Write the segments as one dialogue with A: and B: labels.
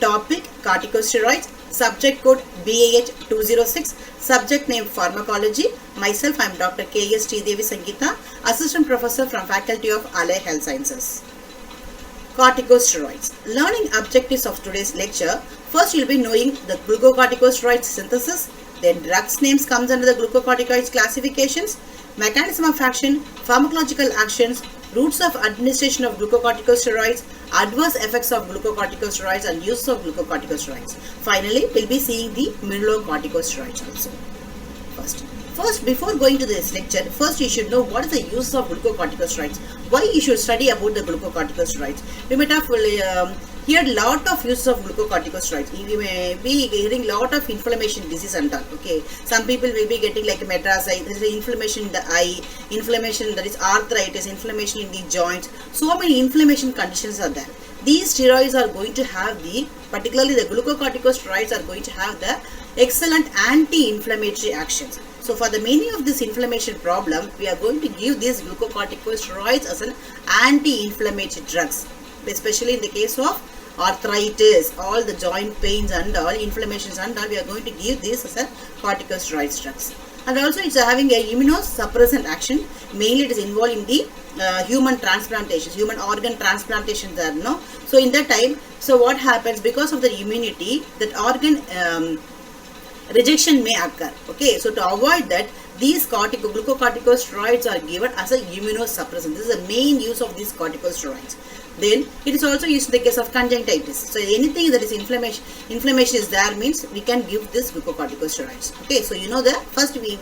A: Topic corticosteroids. Subject code BAH 206. Subject name pharmacology. Myself, I am Dr. K.S. Devi Sangeeta, Assistant Professor from Faculty of Allied Health Sciences. Corticosteroids. Learning objectives of today's lecture. First, you'll be knowing the glucocorticosteroid synthesis. Then drugs names comes under the glucocorticoids classifications. Mechanism of action, pharmacological actions, routes of administration of glucocorticosteroids, adverse effects of glucocorticosteroids and use of glucocorticosteroids. Finally, we'll be seeing the mineralocorticosteroids also. First, before going to this lecture, first you should know what is the use of glucocorticosteroids. Why you should study about the glucocorticosteroids. We might have heard lot of use of glucocorticosteroids. We may be hearing lot of inflammation disease and all. Okay, some people will be getting like Madras eye. There is inflammation in the eye, inflammation, that is arthritis, inflammation in the joints. So many inflammation conditions are there. These steroids are going to have particularly the glucocorticosteroids are going to have the excellent anti-inflammatory actions. So for the meaning of this inflammation problem, we are going to give these glucocorticosteroids as an anti-inflammatory drugs, especially in the case of arthritis, all the joint pains and all inflammations and all, we are going to give this as a corticosteroid drugs. And also it's having a immunosuppressant action. Mainly it is involved in the human transplantations, human organ transplantations there, no? So in that time, so what happens, because of the immunity, that organ rejection may occur. Okay, so to avoid that, these glucocorticosteroids are given as a immunosuppressant. This is the main use of these corticosteroids. Then it is also used in the case of conjunctivitis. So anything that is inflammation is there means we can give this glucocorticosteroids. Okay, so you know the first we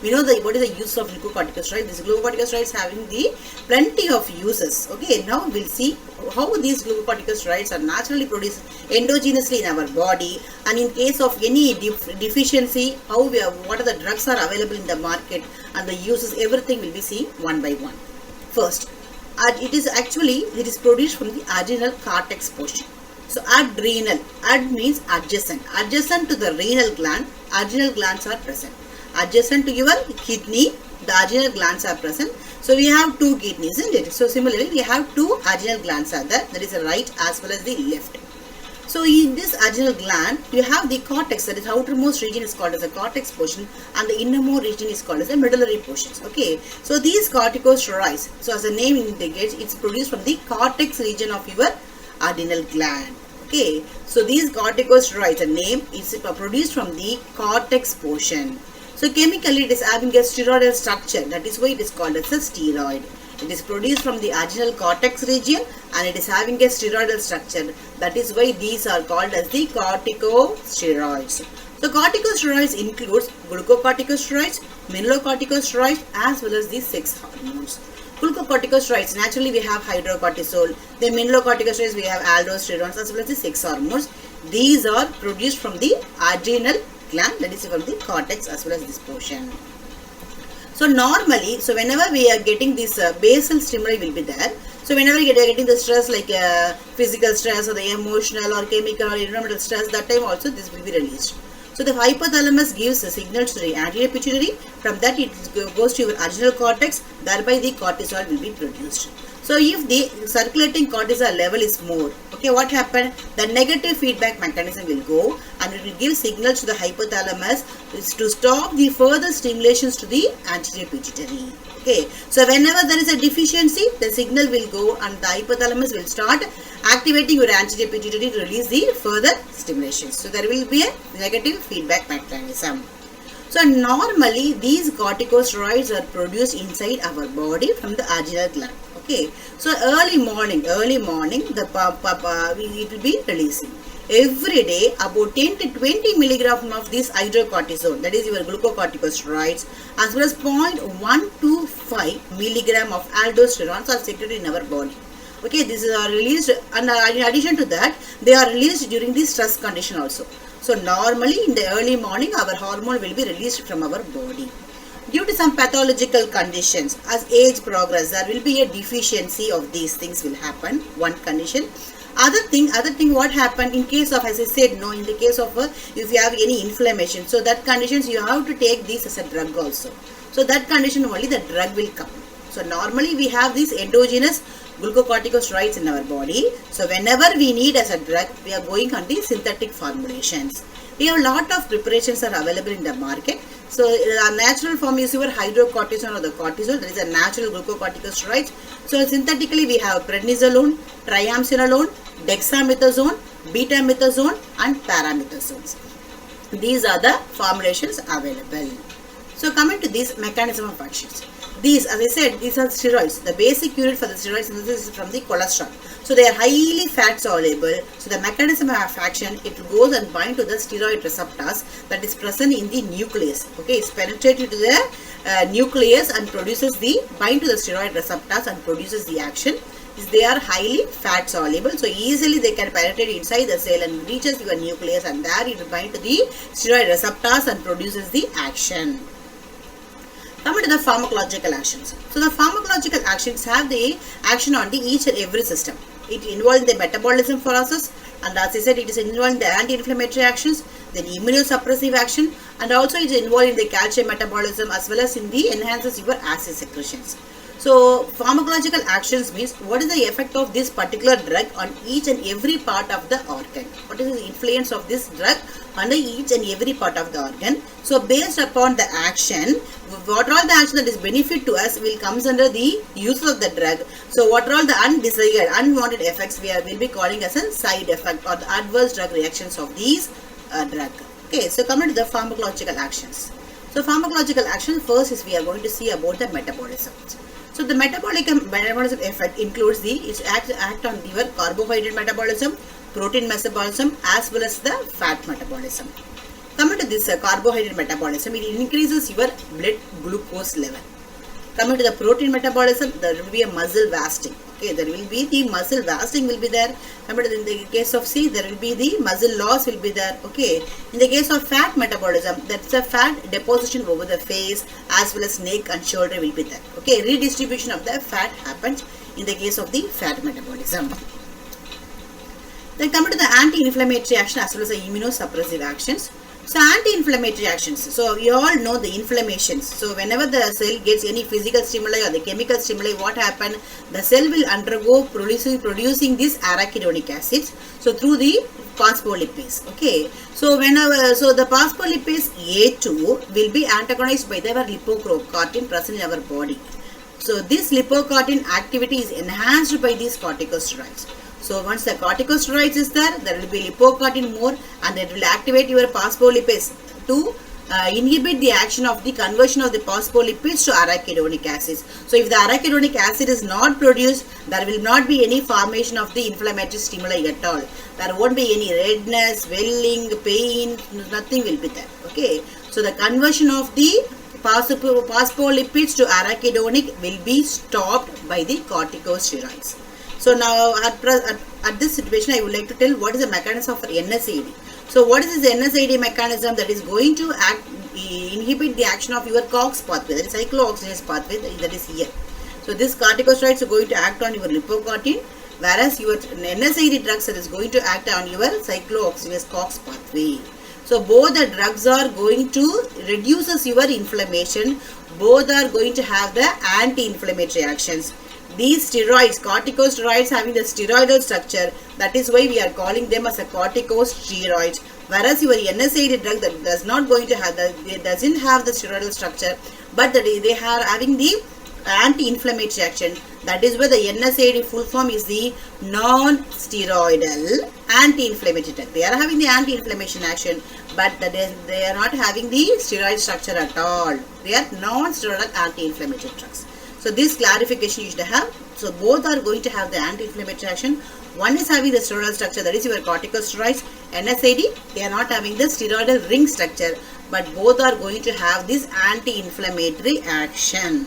A: know what is the use of glucocorticosteroids. This glucocorticosteroids having the plenty of uses. Okay, now we'll see how these glucocorticosteroids are naturally produced endogenously in our body, and in case of any deficiency, what are the drugs are available in the market and the uses. Everything will be seen one by one. First, it is produced from the adrenal cortex portion. So adrenal, means adjacent to the renal gland. Adrenal glands are present adjacent to your kidney. The adrenal glands are present. So we have two kidneys, isn't it? So similarly, we have two adrenal glands are there. That is the right as well as the left. So in this adrenal gland, you have the cortex, that is outermost region is called as the cortex portion, and the innermost region is called as the medullary portions. Okay, so these corticosteroids, so as the name indicates, it's produced from the cortex region of your adrenal gland. Okay, so these corticosteroids, the name is produced from the cortex portion. So chemically it is having a steroidal structure, that is why it is called as a steroid. It is produced from the adrenal cortex region and it is having a steroidal structure. That is why these are called as the corticosteroids. So corticosteroids includes glucocorticosteroids, mineralocorticosteroids as well as the sex hormones. Glucocorticosteroids, naturally we have hydrocortisol. The mineralocorticosteroids, we have aldosterone as well as the sex hormones. These are produced from the adrenal gland, that is from the cortex as well as this portion. So normally, so whenever we are getting this basal stimuli will be there. So whenever you are getting the stress like physical stress or the emotional or chemical or environmental stress, that time also this will be released. So the hypothalamus gives a signal to the anterior pituitary. From that it goes to your adrenal cortex. Thereby the cortisol will be produced. So if the circulating cortisol level is more, okay, what happened? The negative feedback mechanism will go and it will give signals to the hypothalamus to stop the further stimulations to the anterior pituitary. Okay, so whenever there is a deficiency, the signal will go and the hypothalamus will start activating your anterior pituitary to release the further stimulations. So there will be a negative feedback mechanism. So normally these corticosteroids are produced inside our body from the adrenal gland. Okay, so early morning, it will be releasing. Every day about 10 to 20 milligram of this hydrocortisone, that is your glucocorticosteroids, as well as 0.125 milligram of aldosterone are secreted in our body. Okay, these are released, and in addition to that, they are released during the stress condition also. So normally in the early morning, our hormone will be released from our body. Due to some pathological conditions, as age progresses, there will be a deficiency of these things will happen. One condition. Other thing, what happened in case of, as I said, no, in the case of if you have any inflammation, so that conditions you have to take this as a drug also. So that condition only the drug will come. So normally we have these endogenous glucocorticosteroids in our body. So whenever we need as a drug, we are going on the synthetic formulations. We have a lot of preparations are available in the market. So the natural form is your hydrocortisone or the cortisol. That is a natural glucocorticosteroid. So synthetically we have prednisolone, triamcinolone, dexamethasone, betamethasone and paramethasones. These are the formulations available. So coming to this mechanism of actions. These, as I said, these are steroids. The basic unit for the steroid synthesis is from the cholesterol. So they are highly fat soluble. So the mechanism of action, it goes and binds to the steroid receptors that is present in the nucleus. Okay, it's penetrated to the nucleus and produces the bind to the steroid receptors and produces the action. They are highly fat soluble, so easily they can penetrate inside the cell and reaches your nucleus, and there it will bind to the steroid receptors and produces the action. Coming to the pharmacological actions. So the pharmacological actions have the action on the each and every system. It involves the metabolism process, and as I said, it is involved in the anti-inflammatory actions, then immunosuppressive action, and also it is involved in the calcium metabolism as well as in the enhances your acid secretions. So pharmacological actions means what is the effect of this particular drug on each and every part of the organ. What is the influence of this drug on each and every part of the organ. So based upon the action, what all the action that is benefit to us will comes under the use of the drug. So what are all the undesired, unwanted effects we will be calling as a side effect or the adverse drug reactions of these drug. Okay, so coming to the pharmacological actions. So pharmacological action, first is we are going to see about the metabolism. So the metabolism effect includes the act on your carbohydrate metabolism, protein metabolism as well as the fat metabolism. Coming to this carbohydrate metabolism, it increases your blood glucose level. Coming to the protein metabolism, there will be a muscle wasting. Okay, there will be the muscle wasting will be there. Coming to in the case of C, there will be the muscle loss will be there. Okay, in the case of fat metabolism, that's a fat deposition over the face as well as neck and shoulder will be there. Okay, redistribution of the fat happens in the case of the fat metabolism. Then coming to the anti-inflammatory action as well as the immunosuppressive actions. So anti-inflammatory actions. So we all know the inflammations. So whenever the cell gets any physical stimuli or the chemical stimuli, what happen? The cell will undergo producing this arachidonic acids. So through the phospholipase. Okay. So the phospholipase A2 will be antagonized by the lipocortin present in our body. So this lipocortin activity is enhanced by these corticosteroids. So once the corticosteroids is there, there will be lipocortin more and it will activate your phospholipase to inhibit the action of the conversion of the phospholipase to arachidonic acids. So if the arachidonic acid is not produced, there will not be any formation of the inflammatory stimuli at all. There won't be any redness, swelling, pain, nothing will be there. Okay. So the conversion of the phospholipids to arachidonic will be stopped by the corticosteroids. So now at this situation, I would like to tell what is the mechanism for NSAID. So what is this NSAID mechanism that is going to inhibit the action of your COX pathway, that is cyclooxygenase pathway that is here. So this corticosteroids are going to act on your lipocortin, whereas your NSAID drugs is going to act on your cyclooxygenase COX pathway. So both the drugs are going to reduces your inflammation. Both are going to have the anti-inflammatory actions. These steroids, corticosteroids having the steroidal structure, that is why we are calling them as a corticosteroids. Whereas your NSAID drug that does not going to have it doesn't have the steroidal structure, but they are having the anti-inflammatory action. That is why the NSAID full form is the non-steroidal anti-inflammatory drug. They are having the anti-inflammation action, but they are not having the steroid structure at all. They are non-steroidal anti-inflammatory drugs. So this clarification you should have. So both are going to have the anti-inflammatory action. One is having the steroidal structure, that is your corticosteroids. NSAID, they are not having the steroidal ring structure, but both are going to have this anti-inflammatory action.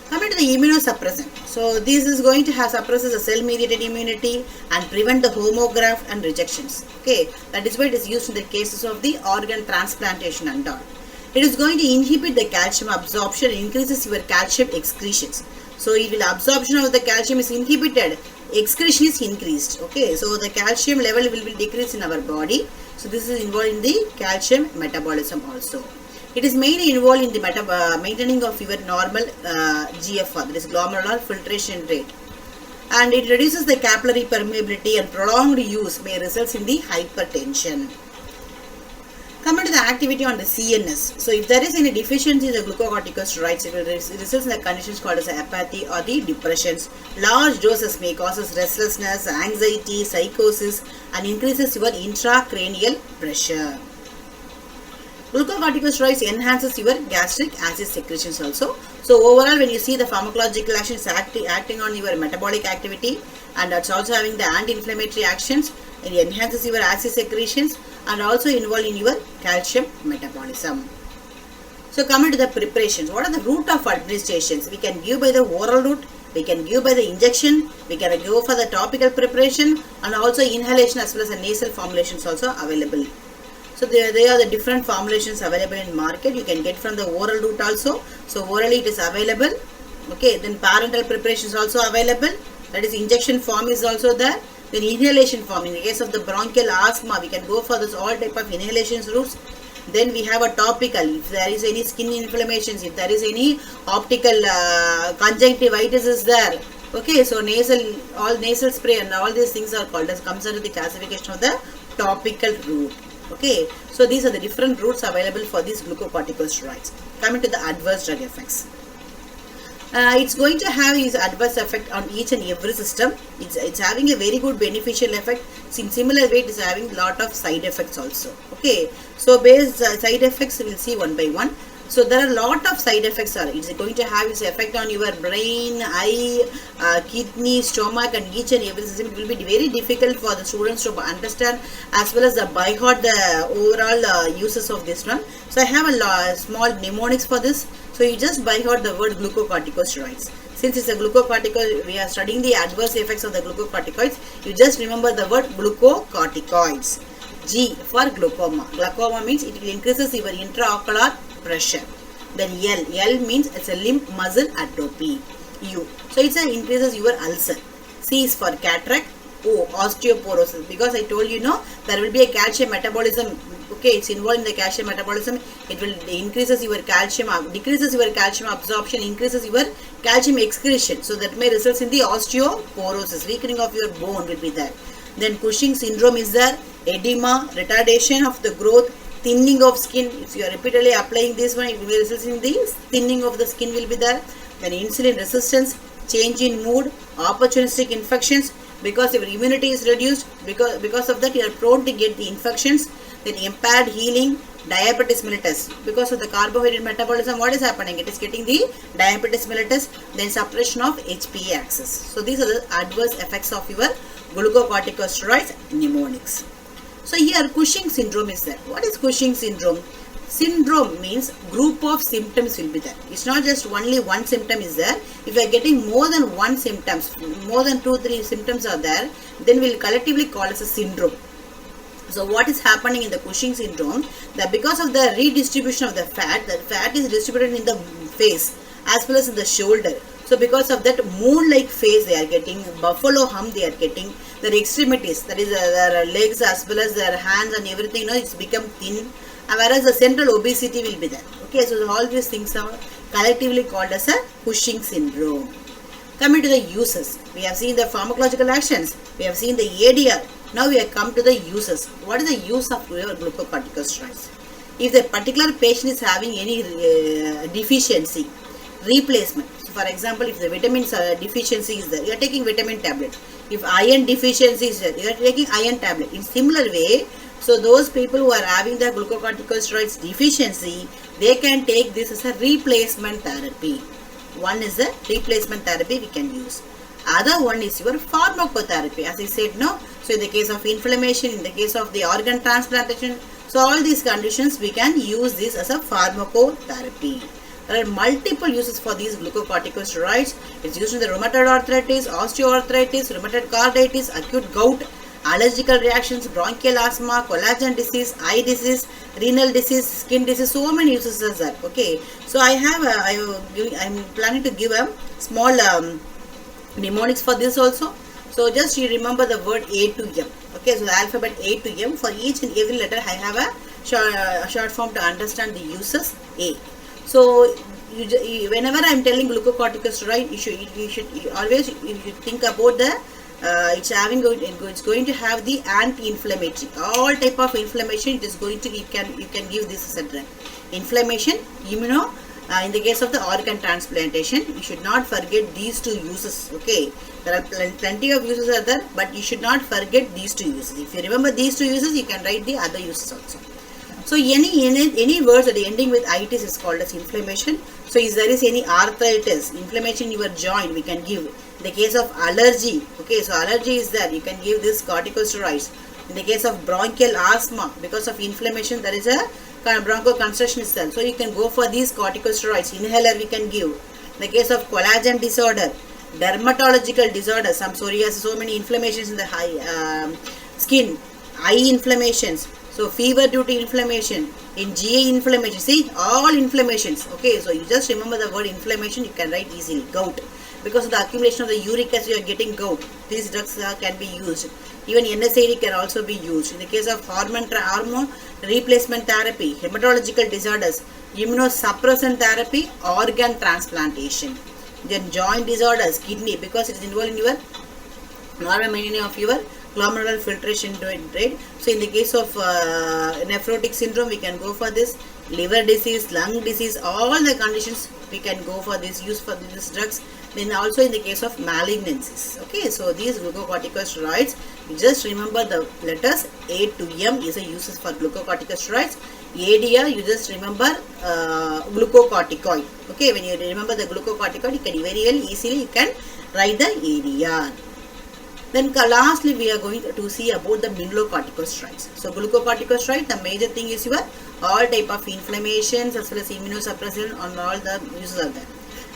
A: Coming to the immunosuppressant. So this is going to have suppresses the cell-mediated immunity and prevent the homograft and rejections. Okay, that is why it is used in the cases of the organ transplantation and all. It is going to inhibit the calcium absorption and increases your calcium excretions. So if the absorption of the calcium is inhibited, excretion is increased. Okay, so the calcium level will decrease in our body. So this is involved in the calcium metabolism also. It is mainly involved in the maintaining of your normal GFR, that is glomerular filtration rate. and it reduces the capillary permeability, and prolonged use may result in the hypertension. Coming to the activity on the CNS. So if there is any deficiency in the glucocorticosteroids, it will result in the conditions called as apathy or the depressions. Large doses may cause restlessness, anxiety, psychosis, and increases your intracranial pressure. Glucocorticosteroids enhances your gastric acid secretions also. So overall, when you see the pharmacological actions acting on your metabolic activity, and it's also having the anti-inflammatory actions, it enhances your acid secretions and also involved in your calcium metabolism. So coming to the preparations, what are the route of administrations? We can give by the oral route, we can give by the injection, we can go for the topical preparation, and also inhalation as well as the nasal formulations also available. So they are the different formulations available in market. You can get from the oral route also. So orally it is available. Okay, then parenteral preparation is also available. That is injection form is also there. Then inhalation form, in the case of the bronchial asthma, we can go for this all type of inhalation routes. Then we have a topical, if there is any skin inflammations, if there is any optical conjunctivitis is there. Okay, so all nasal spray and all these things are called as, comes under the classification of the topical route. Okay, so these are the different routes available for these glucocorticosteroids. Coming to the adverse drug effects. It's going to have its adverse effect on each and every system. It's having a very good beneficial effect. In similar way, it is having a lot of side effects also. Okay, so based side effects we'll see one by one. So there are a lot of side effects. It's going to have its effect on your brain, eye, kidney, stomach, and each and every system. It will be very difficult for the students to understand as well as by heart the overall uses of this one. So I have a small mnemonics for this. So you just by heart the word glucocorticosteroids. Since it's a glucocorticoid, we are studying the adverse effects of the glucocorticoids. You just remember the word glucocorticoids. G for glaucoma. Glaucoma means it will increases your intraocular pressure. Then L means it's a limb muscle atrophy. U, so it's a increases your ulcer. C is for cataract. O, osteoporosis, because I told you there will be a calcium metabolism. Okay, it's involved in the calcium metabolism. It will increases your calcium, decreases your calcium absorption, increases your calcium excretion. So that may result in the osteoporosis, weakening of your bone will be there. Then Cushing syndrome is there. Edema, retardation of the growth, thinning of skin. If you are repeatedly applying this one, it will result in the thinning of the skin will be there. Then insulin resistance, change in mood, opportunistic infections, because your immunity is reduced, because of that you are prone to get the infections. Then impaired healing, diabetes mellitus, because of the carbohydrate metabolism, what is happening? It is getting the diabetes mellitus. Then suppression of HPA axis. So these are the adverse effects of your glucocorticosteroids mnemonics. So here Cushing syndrome is there. What is Cushing syndrome? Syndrome means group of symptoms will be there. It's not just only one symptom is there. If you are getting more than one symptoms, more than 2-3 symptoms are there, then we'll collectively call as a syndrome. So what is happening in the Cushing syndrome? That because of the redistribution of the fat is distributed in the face as well as in the shoulder. So because of that moon-like face they are getting, buffalo hump they are getting, their extremities, that is their legs as well as their hands and everything, it's become thin, and whereas the central obesity will be there. Okay, so all these things are collectively called as a Cushing syndrome. Coming to the uses, we have seen the pharmacological actions, we have seen the ADR. Now we have come to the uses. What is the use of your glucocorticosteroids? If the particular patient is having any deficiency, replacement. So for example, if the vitamins deficiency is there, you are taking vitamin tablet. If iron deficiency is there, you are taking iron tablet. In similar way, so those people who are having the glucocorticosteroids deficiency, they can take this as a replacement therapy. One is the replacement therapy we can use. Other one is your pharmacotherapy, as I said, no. So in the case of inflammation, in the case of the organ transplantation, so all these conditions we can use this as a pharmacotherapy. There are multiple uses for these glucocorticosteroids. It's used in the rheumatoid arthritis, osteoarthritis, rheumatoid carditis, acute gout, allergical reactions, bronchial asthma, collagen disease, eye disease, renal disease, skin disease. So many uses are there. Okay, so I'm planning to give a small mnemonics for this also. So just you remember the word A to M. Okay, so the alphabet A to M. For each and every letter I have a short form to understand the uses. A. So whenever I'm telling glucocorticosteroid, you should always you should think about the it's going to have the anti-inflammatory. All type of inflammation, it is going to you can give this as a drug. Inflammation, immuno. In the case of the organ transplantation, you should not forget these two uses. Okay, there are plenty of uses are there, but you should not forget these two uses. If you remember these two uses, you can write the other uses also. So any words that are ending with itis is called as inflammation. So if there is any arthritis, inflammation in your joint, we can give. In the case of allergy, okay, so allergy is there, you can give this corticosteroids. In the case of bronchial asthma, because of inflammation, there is a bronchoconstriction is there. So you can go for these corticosteroids. Inhaler we can give. In the case of collagen disorder, dermatological disorders, some psoriasis, so many inflammations in the skin, eye inflammations. So fever due to inflammation, in GI inflammation, see all inflammations. Okay, so you just remember the word inflammation, you can write easily. Gout, because of the accumulation of the uric acid, you are getting gout. These drugs can be used. Even NSAID can also be used. In the case of hormone replacement therapy, hematological disorders, immunosuppressant therapy, organ transplantation. Then joint disorders, kidney, because it is involved in your normal maintenance of your glomerular filtration rate. So in the case of nephrotic syndrome, we can go for this. Liver disease, lung disease, all the conditions we can go for this, use for these drugs. Then also in the case of malignancies. Okay, so these glucocorticosteroids, you just remember the letters A to M is a uses for glucocorticosteroids. ADR, you just remember glucocorticoid. Okay, when you remember the glucocorticoid, you can very well easily you can write the ADR. Then lastly, we are going to see about the mineralocorticosteroids. So glucocorticosteroid, the major thing is your all type of inflammations as well as immunosuppressant and all the uses are there.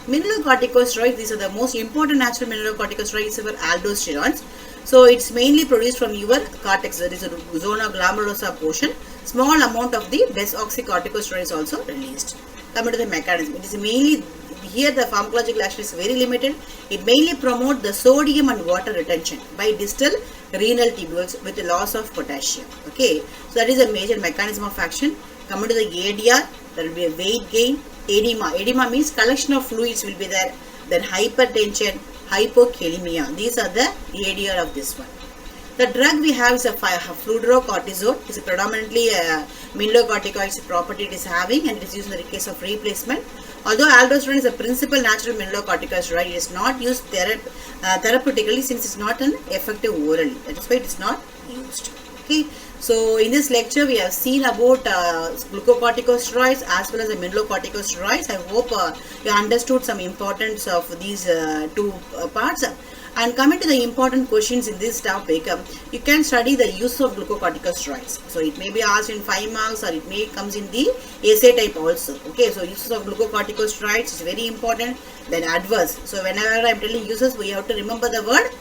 A: Mineralocorticosteroids, these are the most important natural mineralocorticosteroids are aldosterons. So it's mainly produced from your cortex, that is a zona glomerulosa portion. Small amount of the desoxycorticosteroid is also released. Coming to the mechanism, it is mainly here the pharmacological action is very limited. It mainly promotes the sodium and water retention by distal renal tubules with the loss of potassium. Okay, so that is a major mechanism of action. Coming to the ADR, there will be a weight gain. Edema. Edema means collection of fluids will be there. Then hypertension, hypokalemia. These are the ADR of this one. The drug we have is a fludrocortisone. It's a predominantly mineralocorticoid property it is having, and it is used in the case of replacement. Although aldosterone is a principal natural mineralocorticoid, it is not used therapeutically since it's not an effective orally. That is why it is not used. Okay. So in this lecture we have seen about glucocorticosteroids as well as the mineralocorticosteroids. I hope you understood some importance of these two parts. And coming to the important questions in this topic, you can study the use of glucocorticosteroids. So it may be asked in 5 marks or it may comes in the essay type also. Okay, so uses of glucocorticosteroids is very important. Then adverse. So whenever I am telling uses, we have to remember the word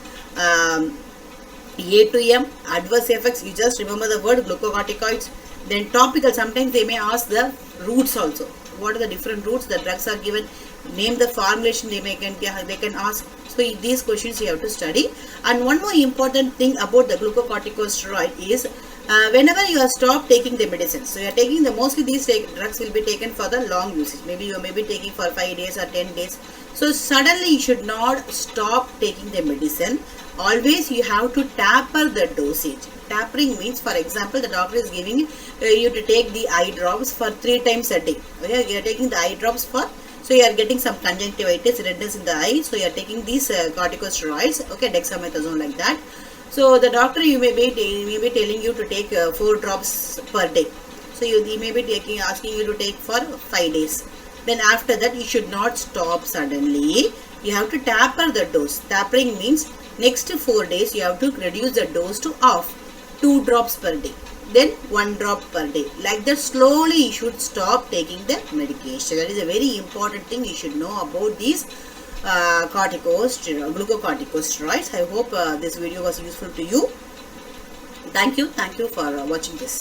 A: A to M, adverse effects, you just remember the word glucocorticoids. Then topical, sometimes they may ask the routes also. What are the different routes the drugs are given? Name the formulation they can ask. So these questions you have to study. And one more important thing about the glucocorticosteroid is whenever you are stop taking the medicine, so you are taking mostly these drugs will be taken for the long usage. Maybe you may be taking for 5 days or 10 days. So suddenly you should not stop taking the medicine. Always you have to taper the dosage. Tapering means, for example, the doctor is giving you to take the eye drops for 3 times a day. Okay? You are taking the eye drops for, so you are getting some conjunctivitis, redness in the eye. So you are taking these corticosteroids, okay, dexamethasone like that. So the doctor he may be telling you to take 4 drops per day. So he may be asking you to take for 5 days. Then after that you should not stop suddenly. You have to taper the dose. Tapering means next 4 days you have to reduce the dose to half, 2 drops per day, then 1 drop per day. Like that slowly you should stop taking the medication. That is a very important thing you should know about these glucocorticosteroids. I hope this video was useful to you. Thank you for watching this.